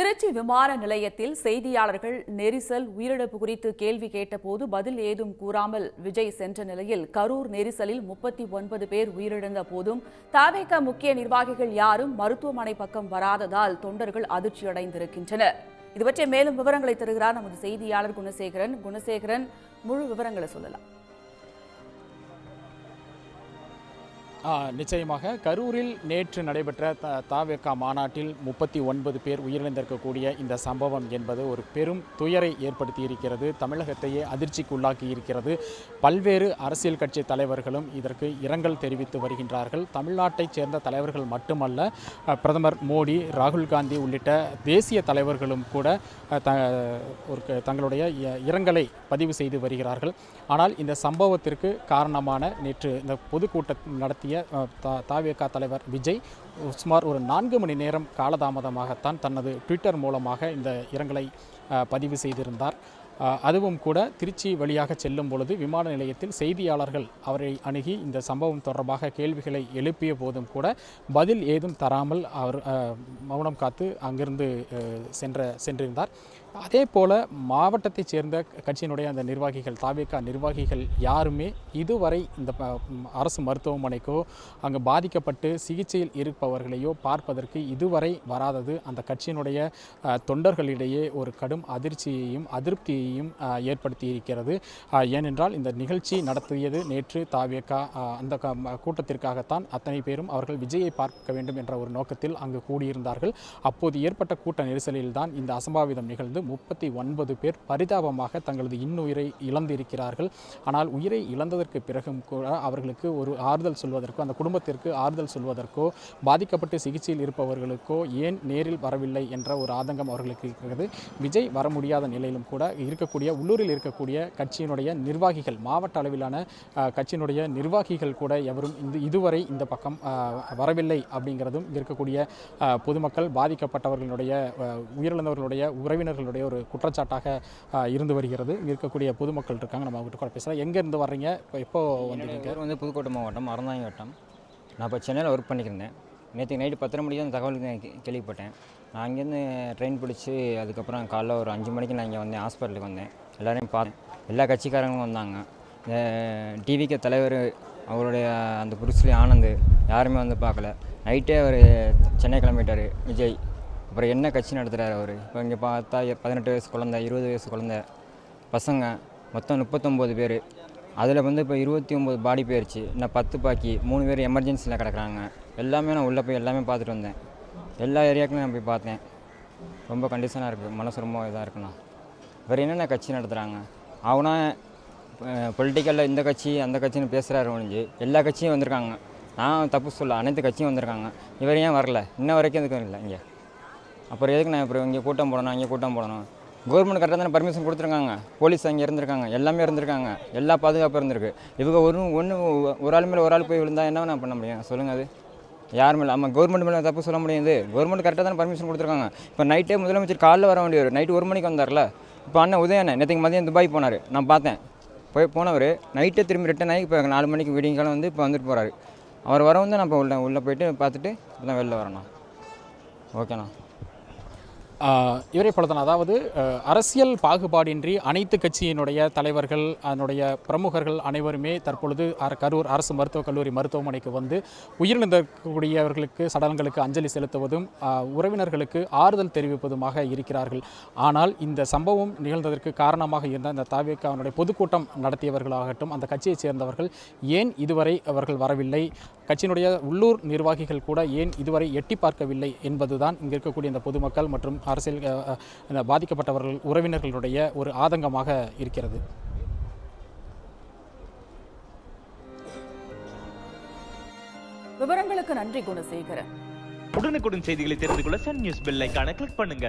திருச்சி விமான நிலையத்தில் செய்தியாளர்கள் நெரிசல் உயிரிழப்பு குறித்து கேள்வி கேட்டபோது பதில் ஏதும் கூறாமல் விஜய் சென்ற நிலையில் கரூர் நெரிசலில் 39 பேர் உயிரிழந்த போதும் தவேக முக்கிய நிர்வாகிகள் யாரும் மருத்துவமனை பக்கம் வராததால் தொண்டர்கள் அதிர்ச்சியடைந்திருக்கின்றனர். இதுபற்றிய மேலும் விவரங்களை தருகிறார் நமது செய்தியாளர் குணசேகரன். முழு விவரங்களை சொல்லலாம். நிச்சயமாக கரூரில் நேற்று நடைபெற்ற தவேக மாநாட்டில் 39 பேர் உயிரிழந்திருக்கக்கூடிய இந்த சம்பவம் என்பது ஒரு பெரும் துயரை ஏற்படுத்தி இருக்கிறது. தமிழகத்தையே அதிர்ச்சிக்கு உள்ளாக்கி இருக்கிறது. பல்வேறு அரசியல் கட்சி தலைவர்களும் இதற்கு இரங்கல் தெரிவித்து வருகின்றார்கள். தமிழ்நாட்டைச் சேர்ந்த தலைவர்கள் மட்டுமல்ல, பிரதமர் மோடி, ராகுல் காந்தி உள்ளிட்ட தேசிய தலைவர்களும் கூட தங்களுடைய இரங்கலை பதிவு செய்து வருகிறார்கள். ஆனால் இந்த சம்பவத்திற்கு காரணமான நேற்று இந்த பொதுக்கூட்டம் நடத்திய தவேக தலைவர் விஜய் சுமார் ஒரு 4 மணி நேரம் காலதாமதமாகத்தான் தனது ட்விட்டர் மூலமாக இந்த இரங்கலை பதிவு செய்திருந்தார். அதுவும் கூட திருச்சி வழியாக செல்லும் பொழுது விமான நிலையத்தில் செய்தியாளர்கள் அவரை அணுகி இந்த சம்பவம் தொடர்பாக கேள்விகளை எழுப்பிய போதும் கூட பதில் ஏதும் தராமல் அவர் மௌனம் காத்து அங்கிருந்து சென்றிருந்தார். அதே போல மாவட்டத்தைச் சேர்ந்த கட்சியினுடைய அந்த நிர்வாகிகள், தவேக நிர்வாகிகள் யாருமே இதுவரை இந்த அரசு மருத்துவமனைக்கோ அங்கு பாதிக்கப்பட்டு சிகிச்சையில் இருப்பவர்களையோ பார்ப்பதற்கு இதுவரை வராதது அந்த கட்சியினுடைய தொண்டர்களிடையே ஒரு கடும் அதிர்ச்சியையும் அதிருப்தியையும் ஏற்படுத்தி இருக்கிறது. ஏனென்றால் இந்த நிகழ்ச்சி நடத்தியது நேற்று தவேக அந்த கூட்டத்திற்காகத்தான் அத்தனை பேரும் அவர்கள் விஜயை பார்க்க வேண்டும் என்ற ஒரு நோக்கத்தில் அங்கு கூடியிருந்தார்கள். அப்போது ஏற்பட்ட கூட்ட நெரிசலில்தான் இந்த அசம்பாவிதம் நிகழ்ந்து 39 பேர் பரிதாபமாக தங்களது இன்னுயிரை இழந்திருக்கிறார்கள். ஆனால் உயிரை இழந்ததற்கு பிறகும் கூட அவர்களுக்கு ஒரு ஆறுதல் சொல்வதற்கோ, அந்த குடும்பத்திற்கு ஆறுதல் சொல்வதற்கோ, பாதிக்கப்பட்டு சிகிச்சையில் இருப்பவர்களுக்கோ ஏன் நேரில் வரவில்லை என்ற ஒரு ஆதங்கம் அவர்களுக்கு இருக்கிறது. விஜய் வர முடியாத நிலையிலும் கூட உள்ளூரில் இருக்கக்கூடிய கட்சியினுடைய நிர்வாகிகள், மாவட்ட அளவிலான கட்சியினுடைய நிர்வாகிகள் கூட எவரும் இதுவரை இந்த பக்கம் வரவில்லை அப்படிங்கிறதும் இருக்கக்கூடிய பொதுமக்கள், பாதிக்கப்பட்டவர்களுடைய உயிரிழந்தவர்களுடைய உறவினர்களுடைய ஒரு குற்றச்சாட்டாக இருந்து வருகிறது. இருக்கக்கூடிய பொதுமக்கள் இருக்காங்க, நம்ம அவங்ககிட்ட கூட பேசலாம். எங்கேருந்து வர்றீங்க, எப்போ வந்து புதுக்கோட்டை மாவட்டம் அறந்தாங்கி வட்டம். நான் இப்போ சென்னையில் ஒர்க் பண்ணிக்கிறேன். நேற்று நைட்டு 10 மணிக்கு அந்த தகவல் கேள்விப்பட்டேன். நான் அங்கேருந்து ட்ரெயின் பிடிச்சி அதுக்கப்புறம் காலைல ஒரு 5 மணிக்கு நான் இங்கே வந்தேன், ஹாஸ்பிட்டலுக்கு வந்தேன். எல்லோரையும் பார்த்தேன், எல்லா கட்சிக்காரங்களும் வந்தாங்க. இந்த டிவிக்கு தலைவர் அவருடைய அந்த புருஸ்லி ஆனந்த் யாருமே வந்து பார்க்கல. நைட்டே அவர் சென்னை கிளம்பிட்டார் விஜய். அப்புறம் என்ன கட்சி நடத்துகிறார் அவர்? இப்போ இங்கே பார்த்தா 18 வயசு குழந்தை, 20 வயசு குழந்தை பசங்க மொத்தம் 39 பேர். அதில் வந்து இப்போ 29 பாடி போயிடுச்சு. இன்னும் 10 பாக்கி, 3 பேர் எமர்ஜென்சியில் கிடக்குறாங்க. எல்லாமே நான் உள்ளே போய் எல்லாமே பார்த்துட்டு வந்தேன். எல்லா ஏரியாவுக்கும் நான் போய் பார்த்தேன். ரொம்ப கண்டிஷனாக இருக்குது, மனசு ரொம்ப இதாக இருக்குண்ணா. வேறு என்னென்ன கட்சி நடத்துகிறாங்க? அவனா பொலிட்டிக்கலில் இந்த கட்சி அந்த கட்சின்னு பேசுகிறாரு ஒழிஞ்சு எல்லா கட்சியும் வந்திருக்காங்க. நான் தப்பு சொல்ல, அனைத்து கட்சியும் வந்திருக்காங்க. இவர் ஏன் வரல? இன்ன வரைக்கும் எதுக்கும் இல்லை இங்கே. அப்புறம் எதுக்கு நான் இப்போ இங்கே கூட்டம் போடணும், இங்கே கூட்டம் போடணும்? கவர்மெண்ட் கரெக்டாக தானே பர்மிஷன் கொடுத்துருக்காங்க. போலீஸ் அங்கே இருந்திருக்காங்க, எல்லாமே இருந்திருக்காங்க, எல்லா பாதுகாப்பும் இருந்திருக்கு. இவங்க ஒரு ஆள் மேலே ஒரு ஆள் போய் விழுந்தால் என்ன நான் பண்ண முடியும் சொல்லுங்கள்? அது யார் மேலே? ஆமாம், கவர்மெண்ட் மேலே தப்பு சொல்ல முடியாது. கவர்மெண்ட் கரெக்டாக தானே பர்மிஷன் கொடுத்துருக்காங்க. இப்போ நைட்டே முதலமைச்சர் காலைல வர வேண்டியவர் நைட்டு 1 மணிக்கு வந்தார்ல. இப்போ அண்ணன் உதயண்ணன் நேற்றுக்கு மதியம் துபாய் போனார், நான் பார்த்தேன். போனவர் நைட்டே திரும்பி ரிட்டன் ஆகி இப்போ 4 மணிக்கு விடியங்காலம் வந்து இப்போ வந்துட்டு போகிறாரு. அவர் வர வந்து நான் இப்போ உள்ளே போய்ட்டு பார்த்துட்டு தான் வெளில வரணும். ஓகேண்ணா. இவரை போலதான், அதாவது அரசியல் பாகுபாடின்றி அனைத்து கட்சியினுடைய தலைவர்கள், அதனுடைய பிரமுகர்கள் அனைவருமே தற்பொழுது கரூர் அரசு மருத்துவக் கல்லூரி மருத்துவமனைக்கு வந்து உயிரிழந்தக்கூடியவர்களுக்கு சடலங்களுக்கு அஞ்சலி செலுத்துவதும் உறவினர்களுக்கு ஆறுதல் தெரிவிப்பதுமாக இருக்கிறார்கள். ஆனால் இந்த சம்பவம் நிகழ்ந்ததற்கு காரணமாக இருந்த இந்த தவேகவினுடைய பொதுக்கூட்டம் நடத்தியவர்களாகட்டும், அந்த கட்சியைச் சேர்ந்தவர்கள் ஏன் இதுவரை அவர்கள் வரவில்லை, கட்சியினுடைய உள்ளூர் நிர்வாகிகள் கூட ஏன் இதுவரை எட்டி பார்க்கவில்லை என்பதுதான் இங்கே இருக்கக்கூடிய இந்த பொதுமக்கள் மற்றும் அரசியல் பாதிக்கப்பட்டவர்கள் உறவினர்களுடைய ஒரு ஆதங்கமாக இருக்கிறது. விவரங்களுக்கு நன்றி குணசேகரன். உடனுக்குடன் செய்திகளை தெரிந்து கொள்ள சன் நியூஸ் பெல் ஐகானை கிளிக் பண்ணுங்க.